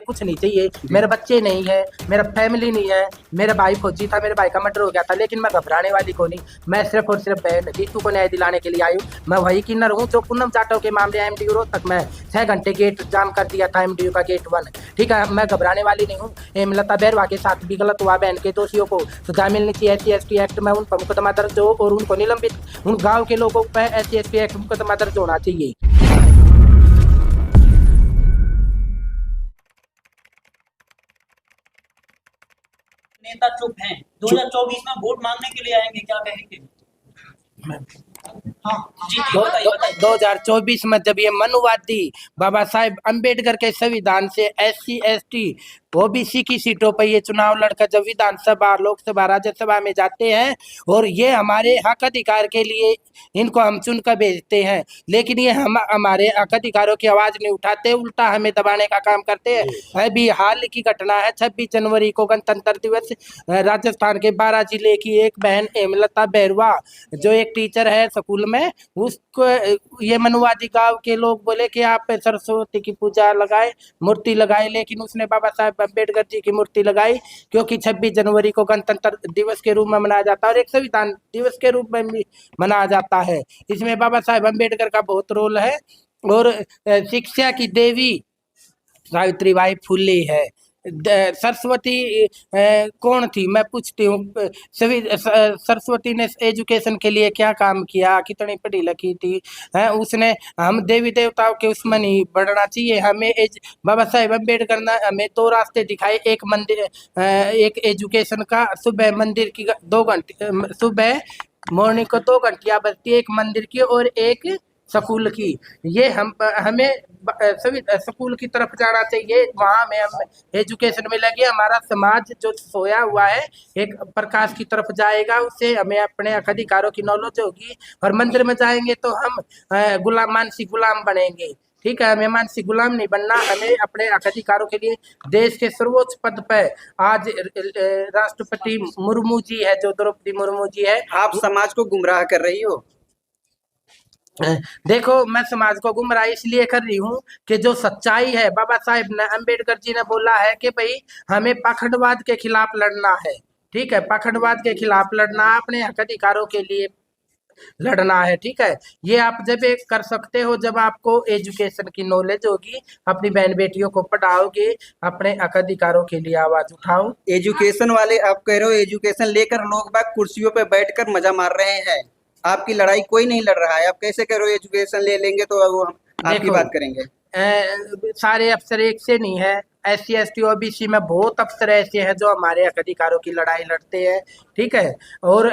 कुछ नहीं चाहिए, मेरे बच्चे नहीं है, मेरा फैमिली नहीं है, मेरा भाई फौजी था, मेरे भाई का मर्डर हो गया था, लेकिन मैं घबराने वाली को नहीं। मैं सिर्फ और सिर्फ बहन जीतू को न्याय दिलाने के लिए आई हूँ। मैं वही किन्नर हूँ जो पूनम जाटव के मामले एमडीयू रोहतक में 6 घंटे गेट जाम कर दिया था, एमडीयू का गेट 1। ठीक है, मैं घबराने वाली नहीं हूँ। हेमलता बैरवा के साथ भी गलत हुआ, बहन के दोषियों को सजा मिलनी चाहिए। SC/ST एक्ट में उन पर मुकदमा दर्ज हो और उनको निलंबित, उन गाँव के लोगों पर SC/ST एक्ट मुकदमा दर्ज होना चाहिए। नेता चुप हैं, 2024 में वोट मांगने के लिए आएंगे, क्या कहेंगे? हाँ जी जी, बताइए बताइए। 2024 में जब ये मनुवादी बाबा साहेब अम्बेडकर के संविधान से SC/ST OBC की सीटों पर ये चुनाव लड़कर जब विधानसभा, लोकसभा, राज्यसभा में जाते हैं और ये हमारे हक अधिकार के लिए इनको हम चुनकर भेजते हैं, लेकिन ये हमारे हक अधिकारों की आवाज नहीं उठाते, उल्टा हमें दबाने का काम करते हैं। अभी हाल की घटना है, 26 जनवरी को गणतंत्र दिवस, राजस्थान के 12 जिले की एक बहन हेमलता बैरवा जो एक टीचर है स्कूल में, उसको ये मनुवादी गांव के लोग बोले कि आप सरस्वती की पूजा लगाए, मूर्ति लगाए, लेकिन उसने बाबा साहेब अम्बेडकर जी की मूर्ति लगाई, क्योंकि 26 जनवरी को गणतंत्र दिवस के रूप में मनाया जाता है और एक संविधान दिवस के रूप में भी मनाया जाता है। इसमें बाबा साहेब अम्बेडकर का बहुत रोल है। और शिक्षा की देवी सावित्रीबाई फुले है। सरस्वती कौन थी, मैं पूछती हूँ। सभी सरस्वती ने एजुकेशन के लिए क्या काम किया, कितनी पढ़ी लिखी थी, है उसने। हम देवी देवताओं के उसमें नहीं बढ़ना चाहिए, हमें बाबा साहेब अम्बेडकर ने हमें 2 रास्ते दिखाए, एक मंदिर, एक एजुकेशन का, सुबह मंदिर की 2 घंटे, सुबह मॉर्निंग को 2 घंटियाँ बजती है, एक मंदिर की और एक स्कूल की। ये हमें सभी स्कूल की तरफ जाना चाहिए, वहाँ में हम एजुकेशन में लगे। हमारा समाज जो सोया हुआ है एक प्रकाश की तरफ जाएगा, उससे हमें अपने हक अधिकारों की नॉलेज होगी। और मंदिर में जाएंगे तो हम गुलाम, मानसिक गुलाम बनेंगे। ठीक है, हमें मानसिक गुलाम नहीं बनना, हमें अपने हक अधिकारों के लिए देश के सर्वोच्च पद पर आज राष्ट्रपति मुर्मू जी है, जो द्रौपदी मुर्मू जी है। आप समाज को गुमराह कर रही हो। देखो, मैं समाज को गुमराह इसलिए कर रही हूँ कि जो सच्चाई है, बाबा साहेब ने, अम्बेडकर जी ने बोला है कि भाई हमें पाखंडवाद के खिलाफ लड़ना है। ठीक है, पाखंडवाद के खिलाफ लड़ना, अपने हक अधिकारों के लिए लड़ना है। ठीक है, ये आप जब एक कर सकते हो जब आपको एजुकेशन की नॉलेज होगी, अपनी बहन बेटियों को पढ़ाओगे, अपने हक अधिकारों के लिए आवाज उठाओ। एजुकेशन वाले आप कह रहे हो, एजुकेशन लेकर लोग बाग कुर्सियों पे बैठकर मजा मार रहे हैं, आपकी लड़ाई कोई नहीं लड़ रहा है। आप कैसे कह रहे हो एजुकेशन ले लेंगे तो वो हम आपकी बात करेंगे। सारे अफसर एक से नहीं है, SC/ST OBC में बहुत अफसर ऐसे हैं जो हमारे हक अधिकारों की लड़ाई लड़ते हैं। ठीक है, और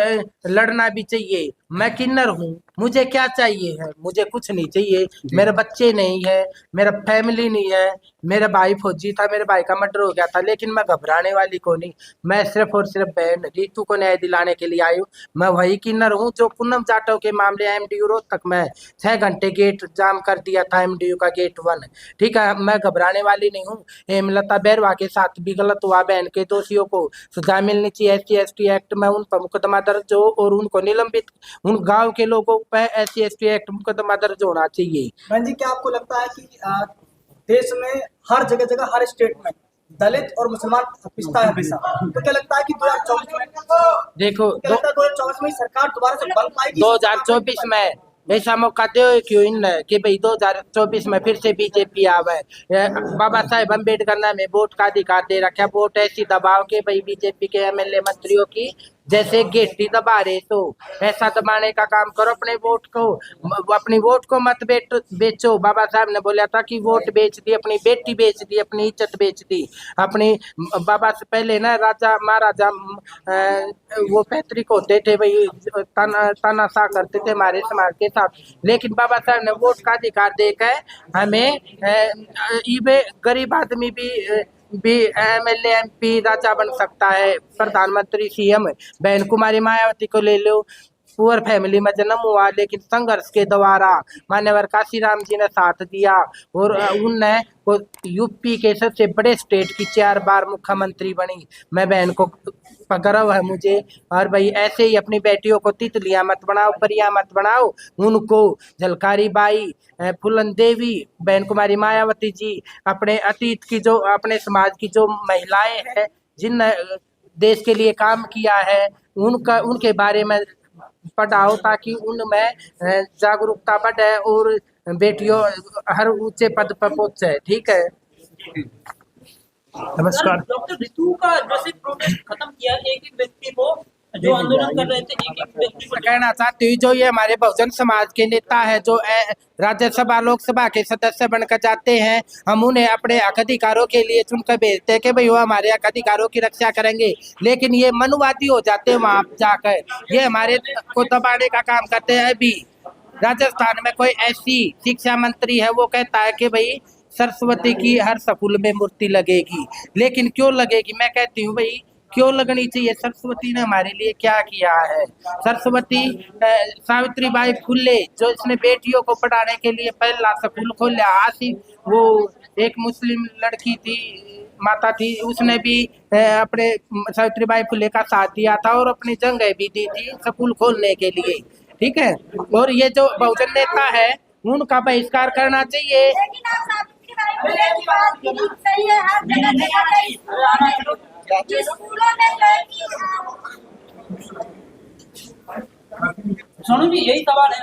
लड़ना भी चाहिए। मैं किन्नर हूँ, मुझे क्या चाहिए है, मुझे कुछ नहीं चाहिए, मेरे बच्चे नहीं है, मेरा फैमिली नहीं है, मेरा भाई फौजी था, मेरे भाई का मर्डर हो गया था, लेकिन मैं घबराने वाली को नहीं। मैं सिर्फ और सिर्फ बहन जीतू को न्याय दिलाने के लिए आई हूँ। मैं वही किन्नर हूँ जो पूनम जाटव के मामले एमडीयू रोहतक में 6 घंटे गेट जाम कर दिया था, एमडीयू का गेट 1। ठीक है, मैं घबराने वाली नहीं हूँ। हेमलता बैरवा के साथ भी गलत हुआ, बहन के दोषियों को सजा मिलनी चाहिए। SC/ST एक्ट में उन पर मुकदमा दर्ज हो और उनको निलंबित, उन गांव के लोगों पर SC/ST एक्ट मुकदमा दर्ज होना चाहिए। बहन जी, क्या आपको लगता है कि देश में हर जगह जगह, हर स्टेट में दलित और मुसलमान पिसता है पैसा, तो क्या लगता है कि 2024 में, देखो, 2024 में सरकार दोबारा से बन पाएगी? 2024 में ऐसा मौका दो क्यों इन कि भाई 2024 में फिर से बीजेपी आवे। बाबा साहेब अम्बेडकर ने हमें वोट का अधिकार दे रखा, वोट ऐसी दबाओ के भाई बीजेपी के MLA मंत्रियों की जैसे गेटी दबा रहे, तो ऐसा दबाने का काम करो। अपने वोट को, अपनी वोट को मत बेचो। बाबा साहब ने बोला था कि वोट बेच दी, अपनी बेटी बेच दी, अपनी इज्जत बेच दी। अपनी बाबा से पहले ना राजा महाराजा वो पैतृक होते थे भाई, तानाशाह करते थे हमारे समाज के साथ, लेकिन बाबा साहब ने वोट का अधिकार देकर हमें गरीब आदमी भी MLA MP राजा बन सकता है, प्रधानमंत्री CM। बहन कुमारी मायावती को ले लो, पुअर फैमिली में जन्म हुआ, लेकिन संघर्ष के द्वारा मान्यवर काशीराम जी ने साथ दिया और उनने को यूपी के सबसे बड़े स्टेट की 4 बार मुख्यमंत्री बनी। मैं बहन को गर्व है मुझे। और भाई ऐसे ही अपनी बेटियों को तितलियां मत बनाओ, परियां मत बनाओ, उनको झलकारी बाई, फूलन देवी, बहन कुमारी मायावती जी, अपने अतीत की जो अपने समाज की जो महिलाएं हैं जिन देश के लिए काम किया है, उनके बारे में पढ़ाओ ताकि उनमें जागरूकता बढ़े और बेटियों हर ऊंचे पद पर पहुंचे। ठीक है, नमस्कार। डॉक्टर रितु का जैसे प्रोटेस्ट खत्म किया, एक एक व्यक्ति को जो आंदोलन कर रहे थे, एक एक व्यक्ति को कहना चाहती हूँ, जो ये हमारे बहुजन समाज के नेता है, जो राज्यसभा लोकसभा के सदस्य बनकर जाते हैं, हम उन्हें अपने हक अधिकारों के लिए चुनकर भेजते हैं कि भाई वो हमारे हक अधिकारों की रक्षा करेंगे, लेकिन ये मनुवादी हो जाते हैं वहां जाकर, ये हमारे को दबाने का काम करते हैं। अभी राजस्थान में कोई ऐसी शिक्षा मंत्री है, वो कहता है कि भाई सरस्वती की हर स्कूल में मूर्ति लगेगी, लेकिन क्यों लगेगी? मैं कहती हूँ भाई क्यों लगनी चाहिए? सरस्वती ने हमारे लिए क्या किया है? सरस्वती सावित्रीबाई फुले, जो इसने बेटियों को पढ़ाने के लिए पहला स्कूल खोला, आसिफ वो एक मुस्लिम लड़की थी, माता थी, उसने भी अपने सावित्रीबाई फुले का साथ दिया था और अपनी जंगें भी दी थी स्कूल खोलने के लिए। ठीक है, और ये जो बहुजन नेता है उनका बहिष्कार करना चाहिए। लेकिन आप सावित्रीबाई फुले की बात बिल्कुल सही है, हर जगह स्कूलों में लड़की। सोनू जी यही सवाल है।